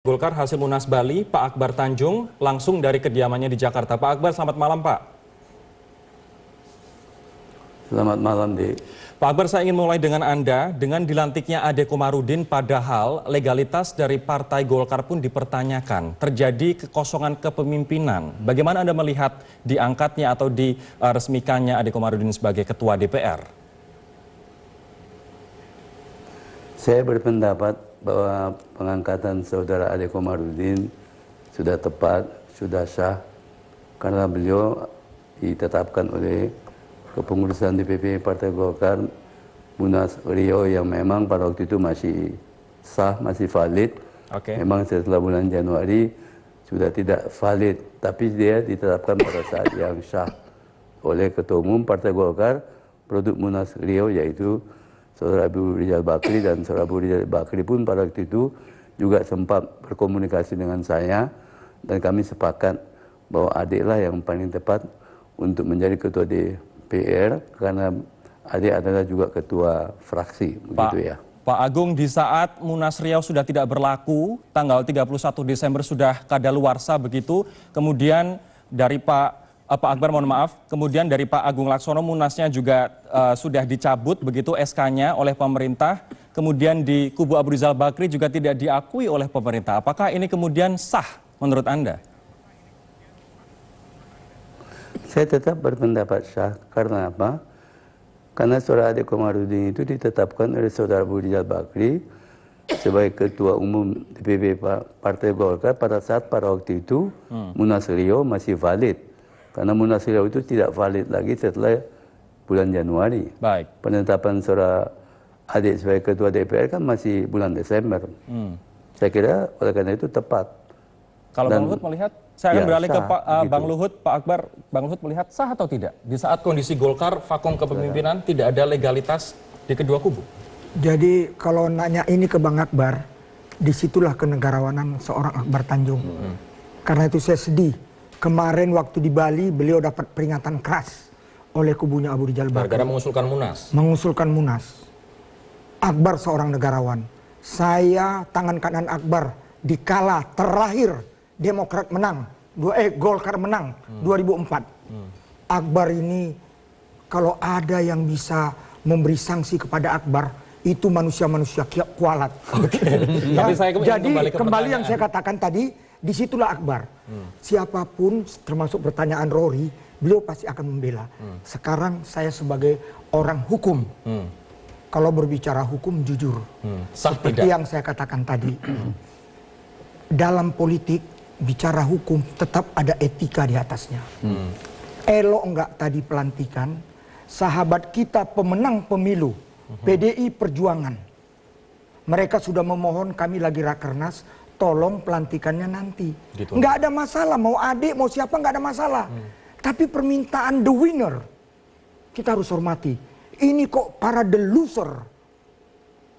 Golkar hasil Munas Bali, Pak Akbar Tanjung, langsung dari kediamannya di Jakarta. Pak Akbar, selamat malam, Pak. Selamat malam, Dik. Pak Akbar, saya ingin mulai dengan Anda. Dengan dilantiknya Ade Komarudin, padahal legalitas dari Partai Golkar pun dipertanyakan. Terjadi kekosongan kepemimpinan. Bagaimana Anda melihat diangkatnya atau diresmikannya Ade Komarudin sebagai Ketua DPR? Saya berpendapat bahwa pengangkatan saudara Ade Komarudin sudah tepat, sudah sah, karena beliau ditetapkan oleh kepengurusan DPP Partai Golkar Munas Riau yang memang pada waktu itu masih sah, masih valid. Memang setelah bulan Januari sudah tidak valid, tapi dia ditetapkan pada saat yang sah oleh Ketua Umum Partai Golkar produk Munas Riau, yaitu Saudara Abu Rizal Bakri, dan Saudara Abu Rizal Bakri pun pada waktu itu juga sempat berkomunikasi dengan saya, dan kami sepakat bahwa Adik lah yang paling tepat untuk menjadi Ketua DPR, karena Adik adalah juga Ketua fraksi, begitu ya. Pak Agung, di saat Munas Riau sudah tidak berlaku, tanggal 31 Desember sudah kadaluarsa begitu, kemudian dari Pak Akbar, mohon maaf, kemudian dari Pak Agung Laksono, Munasnya juga sudah dicabut begitu SK-nya oleh pemerintah, kemudian di kubu Abu Rizal Bakri juga tidak diakui oleh pemerintah. Apakah ini kemudian sah menurut Anda? Saya tetap berpendapat sah, karena apa? Karena saudara Ade Komarudin itu ditetapkan oleh saudara Abu Rizal Bakri sebagai Ketua Umum DPP Partai Golkar pada saat pada waktu itu Munas Riau masih valid. Karena Munas Riau itu tidak valid lagi setelah bulan Januari. Baik. Penetapan saudara Adik sebagai Ketua DPR kan masih bulan Desember. Saya kira oleh karena itu tepat. Kalau Bang Luhut melihat, saya akan beralih ke Bang Luhut, Pak Akbar. Bang Luhut melihat sah atau tidak? Di saat kondisi Golkar vakum kepemimpinan, tidak ada legalitas di kedua kubu. Jadi kalau nanya ini ke Bang Akbar, disitulah kenegarawanan seorang Akbar Tanjung. Karena itu saya sedih. Kemarin waktu di Bali beliau dapat peringatan keras oleh kubunya Abu Rizal Bakri. Gara-gara mengusulkan Munas. Mengusulkan Munas. Akbar seorang negarawan. Saya tangan kanan Akbar dikala terakhir Demokrat menang, Golkar menang 2004. Akbar ini kalau ada yang bisa memberi sanksi kepada Akbar, itu manusia-manusia kualat. Ya, tapi saya jadi kembali yang saya katakan tadi, disitulah Akbar. Siapapun, termasuk pertanyaan Rory, beliau pasti akan membela. Sekarang saya sebagai orang hukum, kalau berbicara hukum jujur, seperti yang saya katakan tadi, dalam politik bicara hukum tetap ada etika di atasnya. Elok enggak tadi pelantikan sahabat kita pemenang pemilu PDI Perjuangan, mereka sudah memohon, kami lagi rakernas, tolong pelantikannya nanti. Gitu. Nggak ada masalah, mau adik, mau siapa, nggak ada masalah. Tapi permintaan the winner, kita harus hormati. Ini kok para the loser,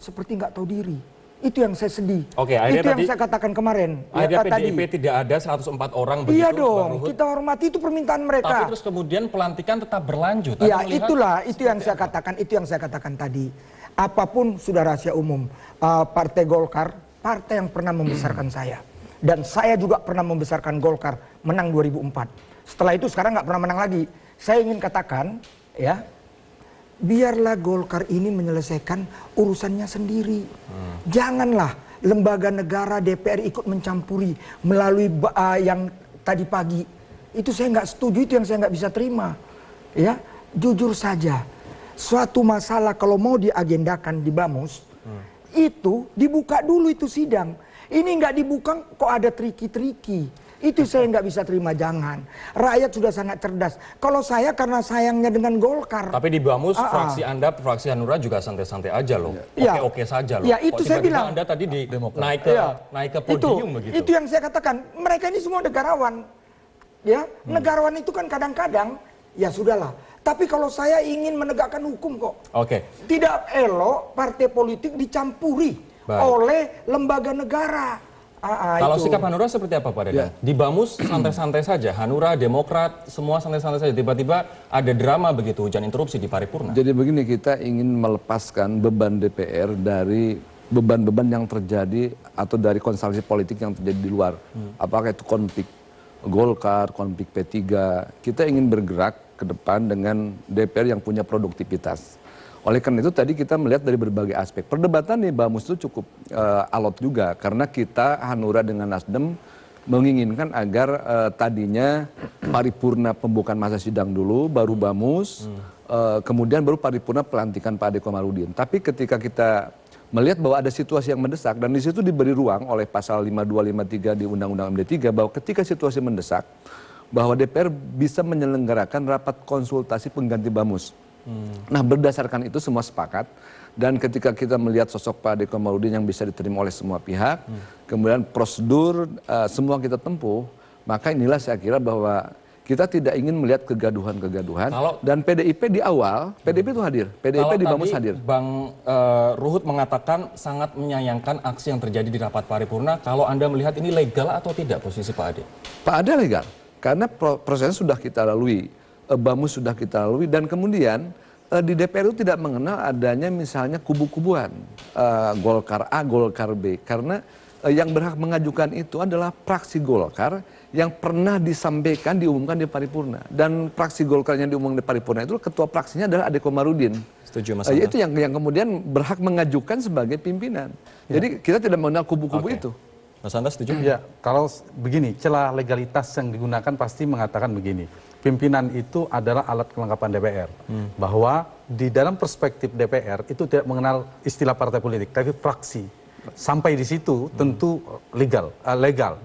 seperti nggak tahu diri. Itu yang saya sedih. Itu yang saya katakan kemarin. Akhirnya PDIP tidak ada 104 orang begitu. Iya dong, kita hormati, itu permintaan mereka. Tapi terus kemudian pelantikan tetap berlanjut. Ya itulah, itu yang saya katakan, itu yang saya katakan tadi. Apapun sudah rahasia umum. Partai Golkar, partai yang pernah membesarkan saya. Dan saya juga pernah membesarkan Golkar, menang 2004. Setelah itu sekarang nggak pernah menang lagi. Saya ingin katakan, ya, biarlah Golkar ini menyelesaikan urusannya sendiri. Janganlah lembaga negara DPR ikut mencampuri melalui yang tadi pagi. Itu saya nggak setuju, itu yang saya nggak bisa terima. Ya, jujur saja, suatu masalah kalau mau diagendakan di Bamus, itu dibuka dulu itu sidang. Ini nggak dibuka kok ada triki-triki. Itu saya nggak bisa terima, jangan. Rakyat sudah sangat cerdas. Kalau saya karena sayangnya dengan Golkar. Tapi di Bamus, fraksi Anda, fraksi Hanura juga santai-santai aja loh. Oke-oke saja loh. Ya itu saya bilang. Anda tadi naik ke podium begitu. Itu yang saya katakan. Mereka ini semua negarawan. Ya, negarawan itu kan kadang-kadang, ya sudahlah. Tapi kalau saya ingin menegakkan hukum kok. Tidak elok partai politik dicampuri oleh lembaga negara. Kalau sikap Hanura seperti apa Pak Dedan? Di Bamus santai-santai saja, Hanura, Demokrat, semua santai-santai saja. Tiba-tiba ada drama begitu, hujan interupsi di paripurna. Jadi begini, kita ingin melepaskan beban DPR dari beban-beban yang terjadi atau dari konstelasi politik yang terjadi di luar. Apakah itu konflik Golkar, konflik P3. Kita ingin bergerak ke depan dengan DPR yang punya produktivitas. Oleh karena itu tadi kita melihat dari berbagai aspek. Perdebatan di Bamus itu cukup alot juga karena kita Hanura dengan Nasdem menginginkan agar tadinya paripurna pembukaan masa sidang dulu, baru Bamus, kemudian baru paripurna pelantikan Pak Ade Komarudin. Tapi ketika kita melihat bahwa ada situasi yang mendesak dan di situ diberi ruang oleh pasal 5253 di Undang-Undang MD3 bahwa ketika situasi mendesak bahwa DPR bisa menyelenggarakan rapat konsultasi pengganti Bamus. Nah berdasarkan itu semua sepakat dan ketika kita melihat sosok Pak Ade Komarudin yang bisa diterima oleh semua pihak, kemudian prosedur semua kita tempuh, maka inilah saya kira bahwa kita tidak ingin melihat kegaduhan-kegaduhan dan PDIP di awal, PDIP itu hadir, PDIP di Bamus hadir. Bang Ruhut mengatakan sangat menyayangkan aksi yang terjadi di rapat paripurna. Kalau Anda melihat ini legal atau tidak posisi Pak Ade? Pak Ade legal, karena prosesnya sudah kita lalui, Bamus sudah kita lalui dan kemudian di DPR itu tidak mengenal adanya misalnya kubu-kubuan, Golkar A, Golkar B, karena yang berhak mengajukan itu adalah fraksi Golkar yang pernah disampaikan, diumumkan di paripurna. Dan fraksi Golkar yang diumumkan di paripurna itu ketua fraksinya adalah Ade Komarudin. Setuju Mas. Itu yang kemudian berhak mengajukan sebagai pimpinan. Jadi kita tidak mengenal kubu-kubu itu. Mas Anda setuju? Ya, kalau begini, celah legalitas yang digunakan pasti mengatakan begini. Pimpinan itu adalah alat kelengkapan DPR. Bahwa di dalam perspektif DPR itu tidak mengenal istilah partai politik, tapi fraksi. Sampai di situ tentu legal.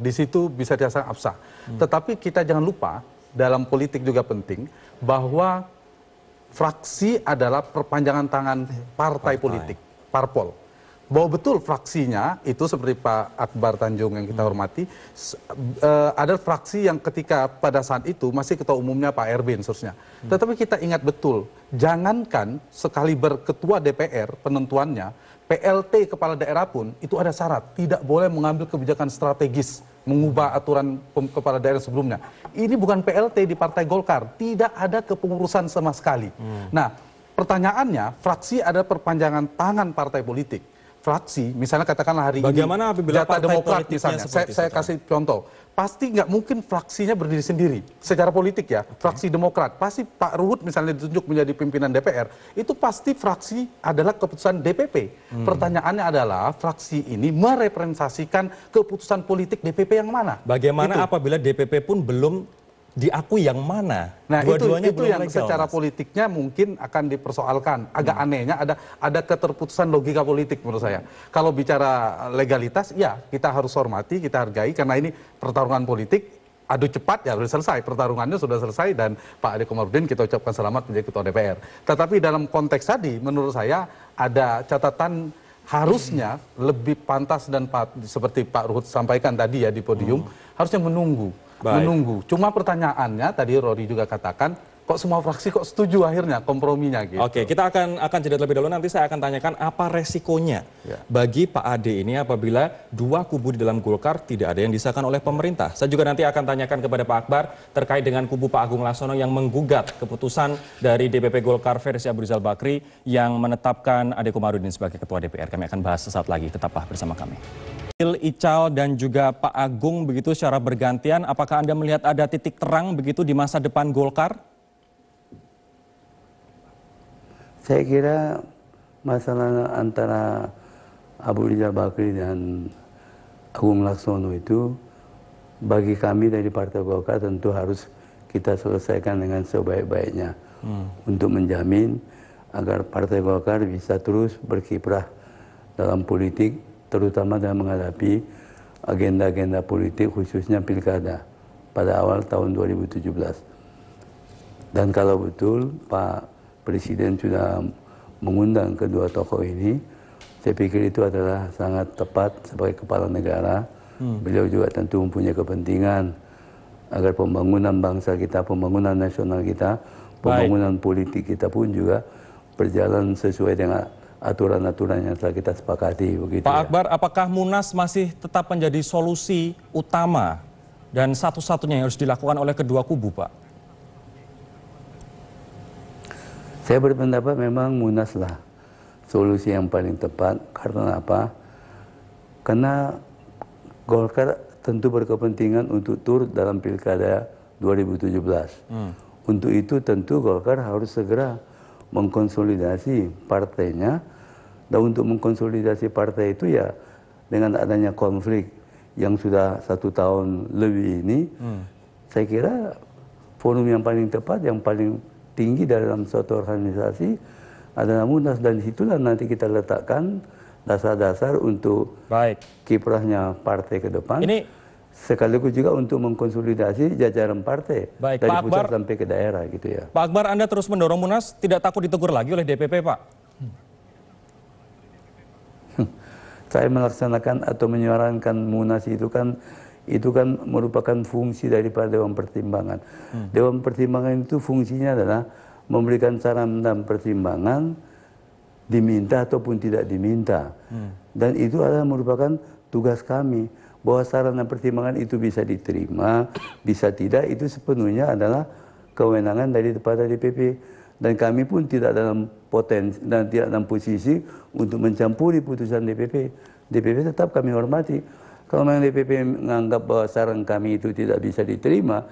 Di situ bisa dirasakan absah. Tetapi kita jangan lupa dalam politik juga penting bahwa fraksi adalah perpanjangan tangan partai politik, parpol. Bahwa betul fraksinya itu seperti Pak Akbar Tanjung yang kita hormati, ada fraksi yang ketika pada saat itu masih ketua umumnya Pak RB dan seterusnya. Tetapi kita ingat betul, jangankan sekali berketua DPR penentuannya, PLT kepala daerah pun itu ada syarat, tidak boleh mengambil kebijakan strategis, mengubah aturan kepala daerah sebelumnya. Ini bukan PLT di Partai Golkar, tidak ada kepengurusan sama sekali. Nah, pertanyaannya, fraksi ada perpanjangan tangan partai politik. Fraksi, misalnya katakanlah hari bagaimana ini apabila Jatah partai Demokrat misalnya, saya kasih contoh, pasti nggak mungkin fraksinya berdiri sendiri secara politik ya. Fraksi Demokrat, pasti Pak Ruhut misalnya ditunjuk menjadi pimpinan DPR, itu pasti fraksi adalah keputusan DPP. Pertanyaannya adalah fraksi ini merepresentasikan keputusan politik DPP yang mana? Bagaimana apabila DPP pun belum diakui yang mana? Nah itu yang legal, secara politiknya mungkin akan dipersoalkan. Agak anehnya ada keterputusan logika politik menurut saya. Kalau bicara legalitas, ya kita harus hormati, kita hargai karena ini pertarungan politik. Adu cepat ya sudah selesai, pertarungannya sudah selesai dan Pak Ade Komarudin kita ucapkan selamat menjadi ketua DPR. Tetapi dalam konteks tadi menurut saya ada catatan harusnya lebih pantas dan seperti Pak Ruhut sampaikan tadi ya di podium, harusnya menunggu. Cuma pertanyaannya tadi Rory juga katakan, kok semua fraksi kok setuju akhirnya komprominya gitu. Oke, kita akan jeda terlebih dahulu, nanti saya akan tanyakan apa resikonya bagi Pak Ade ini apabila dua kubu di dalam Golkar tidak ada yang disahkan oleh pemerintah. Saya juga nanti akan tanyakan kepada Pak Akbar terkait dengan kubu Pak Agung Laksono yang menggugat keputusan dari DPP Golkar versi Abu Rizal Bakri yang menetapkan Ade Komarudin sebagai ketua DPR. Kami akan bahas sesaat lagi, tetaplah bersama kami. Ical dan juga Pak Agung begitu secara bergantian, apakah Anda melihat ada titik terang begitu di masa depan Golkar? Saya kira masalah antara Abu Rizal Bakri dan Agung Laksono itu bagi kami dari Partai Golkar tentu harus kita selesaikan dengan sebaik-baiknya untuk menjamin agar Partai Golkar bisa terus berkiprah dalam politik, terutama dalam menghadapi agenda-agenda politik khususnya pilkada pada awal tahun 2017. Dan kalau betul Pak Presiden sudah mengundang kedua tokoh ini, saya pikir itu adalah sangat tepat sebagai kepala negara. Beliau juga tentu mempunyai kepentingan agar pembangunan bangsa kita, pembangunan nasional kita, pembangunan politik kita pun juga berjalan sesuai dengan aturan-aturan yang telah kita sepakati. Begitu, Pak Akbar, apakah Munas masih tetap menjadi solusi utama dan satu-satunya yang harus dilakukan oleh kedua kubu, Pak? Saya berpendapat memang Munas lah solusi yang paling tepat. Karena apa? Karena Golkar tentu berkepentingan untuk turut dalam pilkada 2017. Untuk itu tentu Golkar harus segera mengkonsolidasi partainya, dan untuk mengkonsolidasi partai itu ya dengan adanya konflik yang sudah 1 tahun lebih ini, saya kira forum yang paling tepat, yang paling tinggi dalam suatu organisasi adalah Munas, dan disitulah nanti kita letakkan dasar-dasar untuk kiprahnya partai ke depan. Ini sekaligus juga untuk mengkonsolidasi jajaran partai dari pusat sampai ke daerah gitu ya. Pak Akbar, Anda terus mendorong Munas, tidak takut ditegur lagi oleh DPP, Pak? Saya melaksanakan atau menyuarakan Munas itu kan merupakan fungsi daripada Dewan Pertimbangan. Dewan Pertimbangan itu fungsinya adalah memberikan saran dan pertimbangan, diminta ataupun tidak diminta. Dan itu adalah merupakan tugas kami. Bahwa saran dan pertimbangan itu bisa diterima, bisa tidak, itu sepenuhnya adalah kewenangan daripada DPP. Dan kami pun tidak dalam potensi dan tidak dalam posisi untuk mencampuri putusan DPP. DPP tetap kami hormati. Kalau memang DPP menganggap bahwa saran kami itu tidak bisa diterima,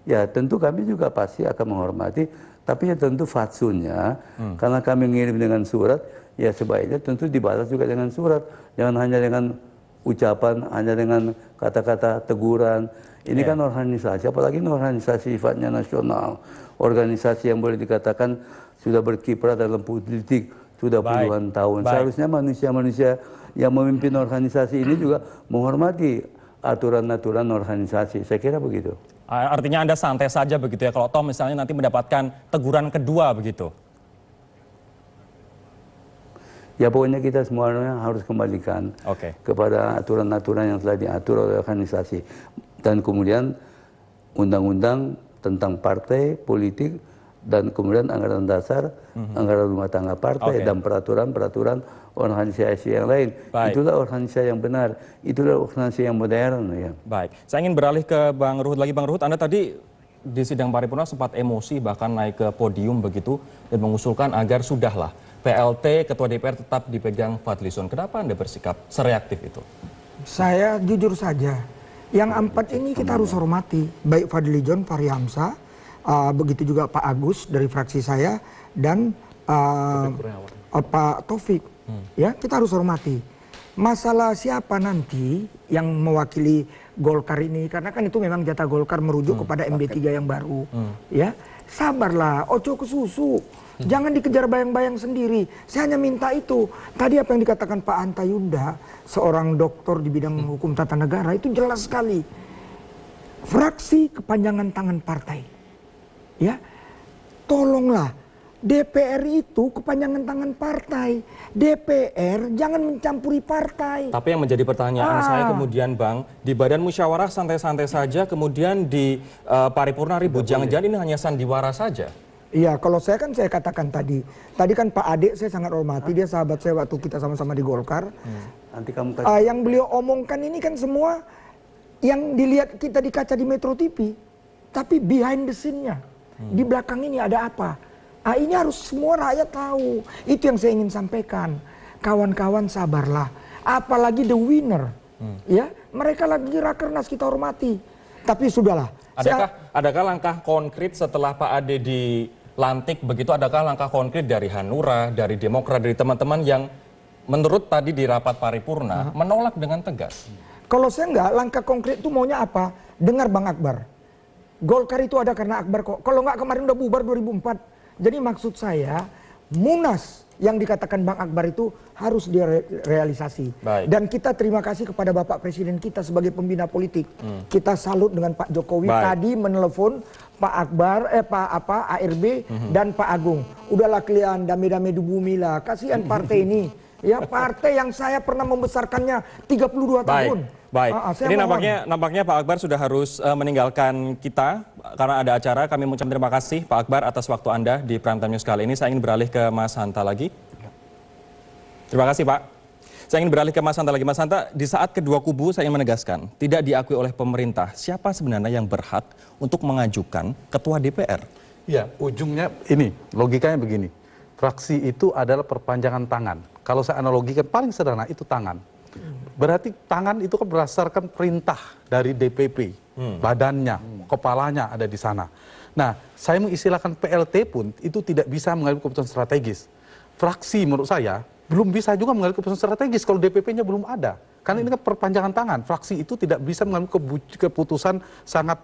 ya tentu kami juga pasti akan menghormati. Tapi ya tentu fatsunnya, karena kami mengirim dengan surat, ya sebaiknya tentu dibalas juga dengan surat. Jangan hanya dengan ucapan, hanya dengan kata-kata teguran. Ini kan organisasi, apalagi ini organisasi sifatnya nasional. Organisasi yang boleh dikatakan sudah berkiprah dalam politik sudah puluhan tahun. Seharusnya manusia-manusia yang memimpin organisasi ini juga menghormati aturan-aturan organisasi. Saya kira begitu. Artinya Anda santai saja begitu ya, kalau toh misalnya nanti mendapatkan teguran kedua begitu? Ya pokoknya kita semuanya harus kembalikan kepada aturan-aturan yang telah diatur oleh organisasi. Dan kemudian undang-undang tentang partai politik, dan kemudian anggaran dasar, anggaran rumah tangga partai, dan peraturan-peraturan organisasi yang lain. Itulah organisasi yang benar, itulah organisasi yang modern. Ya. Baik, saya ingin beralih ke Bang Ruhut lagi. Bang Ruhut, Anda tadi di sidang paripurna sempat emosi, bahkan naik ke podium begitu, dan mengusulkan agar sudahlah PLT Ketua DPR tetap dipegang Fadlizon. Kenapa Anda bersikap sereaktif itu? Saya jujur saja, yang 4 ini kita harus hormati, baik Fadlizon, Fahri Hamzah, begitu juga Pak Agus dari fraksi saya, dan Pak Taufik. Ya, kita harus hormati. Masalah siapa nanti yang mewakili Golkar ini, karena kan itu memang jatah Golkar merujuk kepada MD3 yang baru. Ya, sabarlah, ojo ke susu. Jangan dikejar bayang-bayang sendiri. Saya hanya minta itu. Tadi apa yang dikatakan Pak Hanta Yunda, seorang doktor di bidang hukum tata negara, itu jelas sekali. Fraksi kepanjangan tangan partai. Ya, tolonglah. DPR itu kepanjangan tangan partai. DPR jangan mencampuri partai. Tapi yang menjadi pertanyaan saya kemudian, Bang, di badan musyawarah santai-santai saja, kemudian di paripurna ribut. Jangan-jangan ini hanya sandiwara saja? Iya, kalau saya kan saya katakan tadi kan Pak Ade saya sangat hormati, dia sahabat saya waktu kita sama-sama di Golkar. Nanti kamu yang beliau omongkan ini kan semua yang dilihat kita di kaca di Metro TV, tapi behind the scene-nya, di belakang ini ada apa? Ini harus semua rakyat tahu. Itu yang saya ingin sampaikan. Kawan-kawan sabarlah, apalagi the winner, ya mereka lagi rakernas, kita hormati. Tapi sudahlah. Adakah langkah konkret setelah Pak Ade dilantik begitu, adakah langkah konkret dari Hanura, dari Demokrat, dari teman-teman yang menurut tadi di rapat paripurna menolak dengan tegas? Kalau saya enggak, langkah konkret itu maunya apa? Dengar Bang Akbar, Golkar itu ada karena Akbar kok. Kalau enggak kemarin udah bubar 2004. Jadi maksud saya, Munas yang dikatakan Bang Akbar itu harus direalisasi. Dan kita terima kasih kepada Bapak Presiden kita sebagai pembina politik. Kita salut dengan Pak Jokowi tadi menelepon Pak Akbar, ARB dan Pak Agung. Udahlah kalian dame-dame di bumi lah, kasihan partai ini. Ya, partai yang saya pernah membesarkannya 32 tahun. Baik, ini nampaknya Pak Akbar sudah harus meninggalkan kita karena ada acara. Kami mengucapkan terima kasih Pak Akbar atas waktu Anda di Prime Time News kali ini. Saya ingin beralih ke Mas Hanta lagi. Terima kasih Pak. Saya ingin beralih ke Mas Hanta lagi. Mas Hanta, di saat kedua kubu saya ingin menegaskan, tidak diakui oleh pemerintah, siapa sebenarnya yang berhak untuk mengajukan ketua DPR? Ya, ujungnya ini, logikanya begini. fraksi itu adalah perpanjangan tangan. Kalau saya analogikan paling sederhana itu tangan. Berarti tangan itu kan berdasarkan perintah dari DPP, badannya, kepalanya ada di sana. Nah, saya mengistilahkan PLT pun itu tidak bisa mengambil keputusan strategis. Fraksi menurut saya belum bisa juga mengambil keputusan strategis kalau DPP-nya belum ada. Karena ini kan perpanjangan tangan. Fraksi itu tidak bisa mengambil keputusan sangat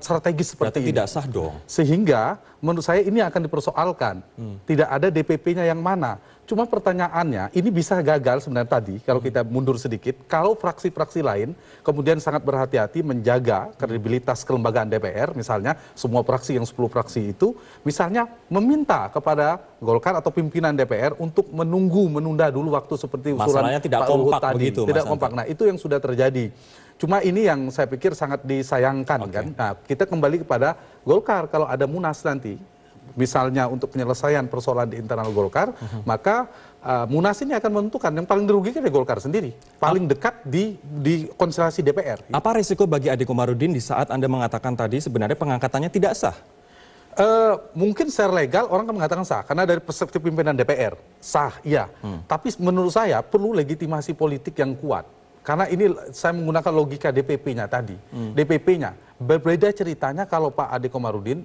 strategis seperti ini. Tidak sah dong. Sehingga menurut saya ini akan dipersoalkan. Tidak ada DPP-nya yang mana. Cuma pertanyaannya, ini bisa gagal sebenarnya tadi, kalau kita mundur sedikit, kalau fraksi-fraksi lain kemudian sangat berhati-hati menjaga kredibilitas kelembagaan DPR, misalnya semua fraksi yang 10 fraksi itu, misalnya meminta kepada Golkar atau pimpinan DPR untuk menunda dulu waktu seperti usulan Masalahnya tidak Pak Luhut kompak tadi. begitu, Tidak Mas kompak. Hanta. Nah, itu yang sudah terjadi. Cuma ini yang saya pikir sangat disayangkan kan. Nah, kita kembali kepada Golkar, kalau ada Munas nanti, misalnya untuk penyelesaian persoalan di internal Golkar, maka Munas ini akan menentukan yang paling dirugikan di Golkar sendiri, paling dekat di konstelasi DPR. Apa risiko bagi Ade Komarudin di saat Anda mengatakan tadi sebenarnya pengangkatannya tidak sah? Mungkin secara legal orang kan mengatakan sah, karena dari perspektif pimpinan DPR sah, iya. Tapi menurut saya perlu legitimasi politik yang kuat. Karena ini saya menggunakan logika DPP-nya tadi. DPP-nya berbeda ceritanya kalau Pak Ade Komarudin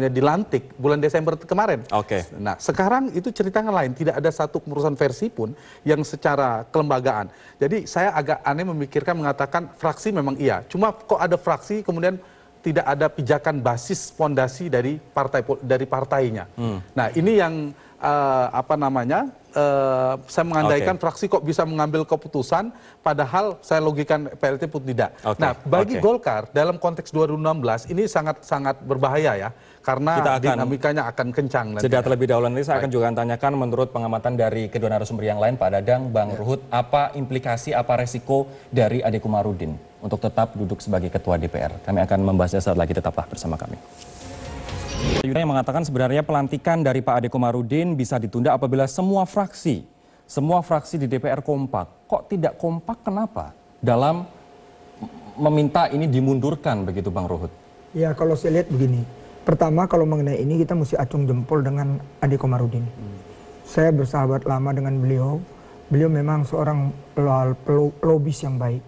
dilantik bulan Desember kemarin. Oke. Nah, sekarang itu ceritanya lain, tidak ada satu kemurusan versi pun yang secara kelembagaan. Jadi saya agak aneh memikirkan mengatakan fraksi memang iya. Cuma kok ada fraksi kemudian tidak ada pijakan basis fondasi dari partainya. Nah, ini yang saya mengandaikan fraksi kok bisa mengambil keputusan, padahal saya logikan PLT pun tidak. Nah, bagi Golkar dalam konteks 2016 ini sangat berbahaya ya, karena dinamikanya akan kencang nanti. Jeda terlebih dahulu, nanti saya akan juga tanyakan menurut pengamatan dari kedua narasumber yang lain, Pak Dadang, Bang Ruhut, apa implikasi, apa resiko dari Ade Komarudin untuk tetap duduk sebagai Ketua DPR. Kami akan membahasnya saat lagi, tetaplah bersama kami. Yuda yang mengatakan sebenarnya pelantikan dari Pak Ade Komarudin bisa ditunda apabila semua fraksi di DPR kompak. Kok tidak kompak, kenapa? Dalam meminta ini dimundurkan begitu, Bang Ruhut? Ya, kalau saya lihat begini. Pertama, kalau mengenai ini kita mesti acung jempol dengan Ade Komarudin. Saya bersahabat lama dengan beliau. Beliau memang seorang lobis yang baik.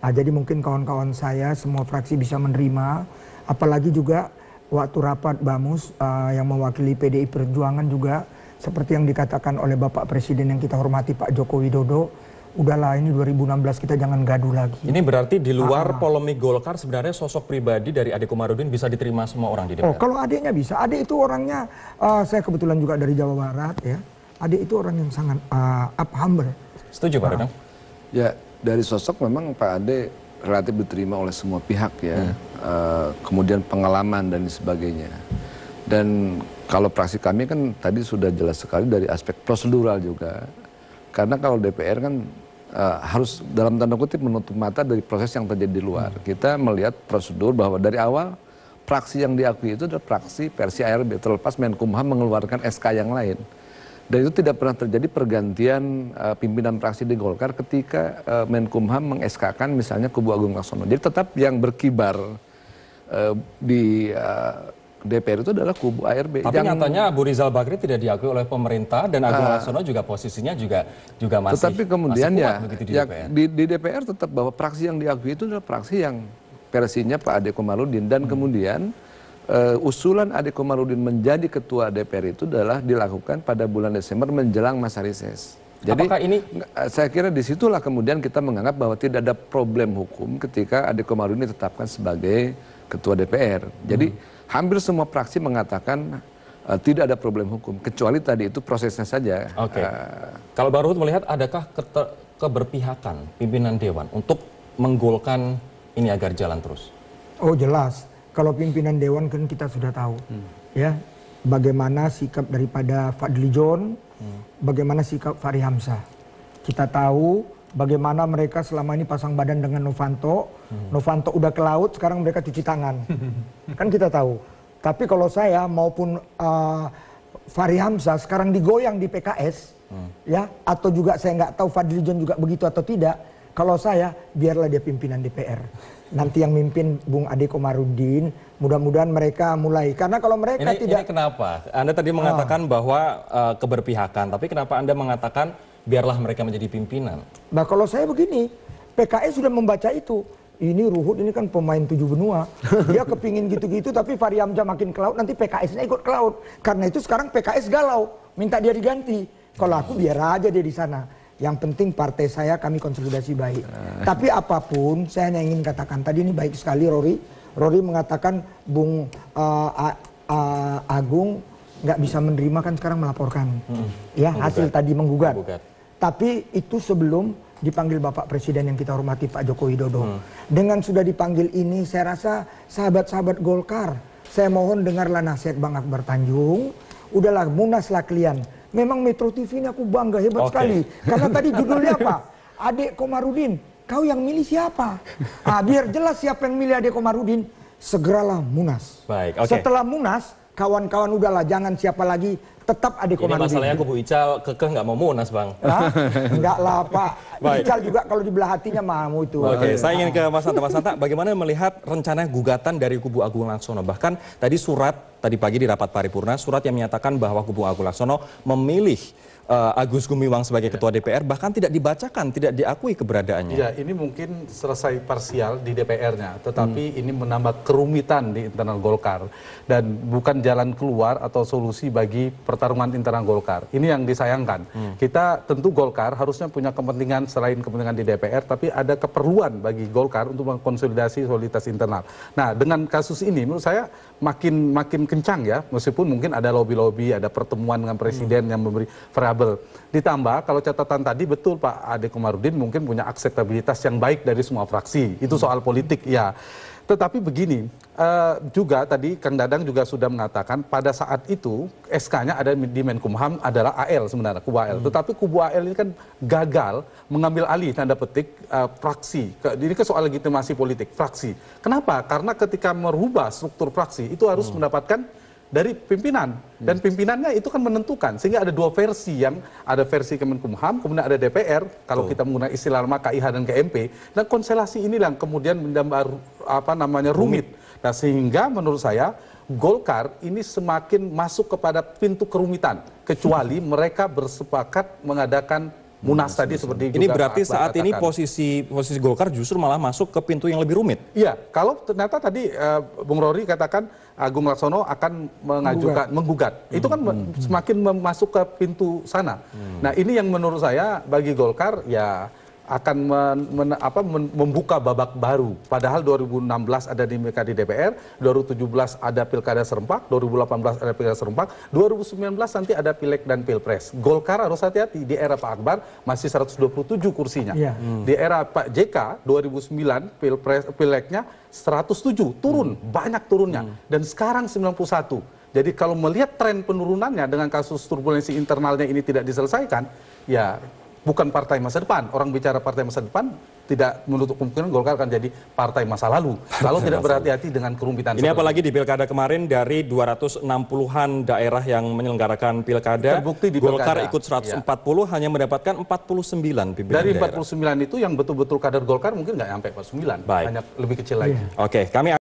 Jadi mungkin kawan-kawan saya semua fraksi bisa menerima. Apalagi juga waktu rapat Bamus yang mewakili PDI Perjuangan juga seperti yang dikatakan oleh Bapak Presiden yang kita hormati Pak Joko Widodo, udahlah ini 2016 kita jangan gaduh lagi. Ini berarti di luar polemik Golkar sebenarnya sosok pribadi dari Ade Komarudin bisa diterima semua orang di DPR? Oh, kalau adeknya bisa. Ade itu orangnya, saya kebetulan juga dari Jawa Barat ya. Ade itu orang yang sangat humble. Setuju Pak Dadang? Ya, dari sosok memang Pak Ade relatif diterima oleh semua pihak ya. Kemudian pengalaman dan sebagainya. Dan kalau praksi kami kan tadi sudah jelas sekali dari aspek prosedural juga. Karena kalau DPR kan harus dalam tanda kutip menutup mata dari proses yang terjadi di luar. Kita melihat prosedur bahwa dari awal praksi yang diakui itu adalah praksi versi ARB, terlepas Menkumham mengeluarkan SK yang lain. Dan itu tidak pernah terjadi pergantian pimpinan praksi di Golkar ketika Menkumham meng-SK-kan misalnya Kubu Agung Laksono. Jadi tetap yang berkibar di DPR itu adalah kubu ARB. Tapi nyatanya Abu Rizal Bakri tidak diakui oleh pemerintah dan Agung Laksono juga posisinya juga masih tetapi kemudian masih kuat ya, begitu di DPR. Di DPR tetap bahwa praksi yang diakui itu adalah praksi yang versinya Pak Ade Komarudin. Dan kemudian usulan Ade Komarudin menjadi ketua DPR itu adalah dilakukan pada bulan Desember menjelang masa reses. Jadi apakah ini saya kira disitulah kemudian kita menganggap bahwa tidak ada problem hukum ketika Ade Komarudin ditetapkan sebagai ketua DPR. Jadi hampir semua fraksi mengatakan tidak ada problem hukum, kecuali tadi itu prosesnya saja. Oke. Kalau Bang Ruhut melihat adakah keberpihakan pimpinan Dewan untuk menggolkan ini agar jalan terus? Oh jelas, kalau pimpinan Dewan kan kita sudah tahu, ya bagaimana sikap daripada Fadli John, bagaimana sikap Fahri Hamzah. Kita tahu bagaimana mereka selama ini pasang badan dengan Novanto. Novanto udah ke laut, sekarang mereka cuci tangan. Kan kita tahu. Tapi kalau saya maupun Fahri Hamzah sekarang digoyang di PKS, ya, atau juga saya nggak tahu Fadli John juga begitu atau tidak. Kalau saya, biarlah dia pimpinan DPR. nanti yang mimpin Bung Ade Komarudin, mudah-mudahan mereka mulai. Karena kalau mereka ini kenapa? Anda tadi mengatakan bahwa keberpihakan, tapi kenapa Anda mengatakan biarlah mereka menjadi pimpinan? Nah kalau saya begini, PKS sudah membaca itu. Ini Ruhut ini kan pemain 7 benua. Dia kepingin gitu-gitu tapi Fahri Hamzah makin ke laut, nanti PKS-nya ikut ke laut. Karena itu sekarang PKS galau, minta dia diganti. Kalau aku biar aja dia di sana. Yang penting partai saya kami konsolidasi baik. Tapi apapun saya hanya ingin katakan, tadi ini baik sekali Rory. Rory mengatakan Bung Agung nggak bisa menerima kan sekarang melaporkan. Ya hasil tadi menggugat. Tapi itu sebelum dipanggil Bapak Presiden yang kita hormati Pak Joko Widodo. Dengan sudah dipanggil ini saya rasa sahabat-sahabat Golkar, saya mohon dengarlah nasihat Bang Akbar Tanjung. Udahlah munaslah kalian. Memang Metro TV ini aku bangga hebat sekali. Karena tadi judulnya apa? Ade Komarudin, kau yang milih siapa? Biar jelas siapa yang milih Ade Komarudin, segeralah Munas. Baik, oke. Setelah Munas, kawan-kawan udahlah jangan siapa lagi, tetap Ade Komarudin. Ini masalahnya kubu Ical kekeh nggak mau Munas, Bang. Enggak lah Pak. Baik. Ical juga kalau di belah hatinya mau itu. Oke, saya ingin ke Mas Hanta. Mas Hanta, bagaimana melihat rencana gugatan dari kubu Agung Laksono? Bahkan tadi tadi pagi di rapat paripurna, surat yang menyatakan bahwa kubu Agung Laksono memilih Agus Gumiwang sebagai ketua DPR, bahkan tidak dibacakan, tidak diakui keberadaannya. Ya, ini mungkin selesai parsial di DPR-nya, tetapi ini menambah kerumitan di internal Golkar dan bukan jalan keluar atau solusi bagi pertarungan internal Golkar. Ini yang disayangkan. Kita tentu Golkar harusnya punya kepentingan selain kepentingan di DPR, tapi ada keperluan bagi Golkar untuk mengkonsolidasi soliditas internal. Nah, dengan kasus ini menurut saya makin kencang ya, meskipun mungkin ada lobby-lobby, ada pertemuan dengan presiden yang memberi variabel. Ditambah kalau catatan tadi betul Pak Ade Komarudin mungkin punya akseptabilitas yang baik dari semua fraksi. Itu soal politik ya. Tetapi begini, juga tadi Kang Dadang juga sudah mengatakan pada saat itu SK-nya ada di Menkumham adalah AL sebenarnya, kubu AL. Tetapi kubu AL ini kan gagal mengambil alih tanda petik fraksi. Ini kan soal legitimasi politik, fraksi. Kenapa? Karena ketika merubah struktur fraksi itu harus mendapatkan dari pimpinan, dan pimpinannya itu kan menentukan, sehingga ada dua versi, yang ada versi Kemenkumham, kemudian ada DPR kalau kita menggunakan istilah lama KIH dan KMP. Dan konstelasi inilah yang kemudian menambah rumit. Nah, sehingga menurut saya Golkar ini semakin masuk kepada pintu kerumitan, kecuali mereka bersepakat mengadakan Munas tadi seperti ini juga berarti Pak Akbar saat ini katakan. posisi Golkar justru malah masuk ke pintu yang lebih rumit. Iya, kalau ternyata tadi Bung Rory katakan Agung Laksono akan menggugat. Itu kan semakin masuk ke pintu sana. Nah, ini yang menurut saya bagi Golkar ya akan membuka babak baru. Padahal 2016 ada dinamika di DPR, 2017 ada pilkada serentak, 2018 ada pilkada serentak, 2019 nanti ada pileg dan pilpres. Golkar harus hati-hati, di era Pak Akbar masih 127 kursinya. Di era Pak JK 2009 pilegnya 107, turun, banyak turunnya. Dan sekarang 91. Jadi kalau melihat tren penurunannya dengan kasus turbulensi internalnya ini tidak diselesaikan, ya bukan partai masa depan. Orang bicara partai masa depan tidak menutup kemungkinan Golkar akan jadi partai masa lalu. Kalau tidak berhati-hati dengan kerumitan. Ini apalagi di pilkada kemarin dari 260-an daerah yang menyelenggarakan pilkada, terbukti di Golkar pilkada. ikut 140 hanya mendapatkan 49 pimpinan Dari daerah. 49 itu yang betul-betul kader Golkar mungkin nggak sampai 49, Baik. hanya lebih kecil lagi. Oke, kami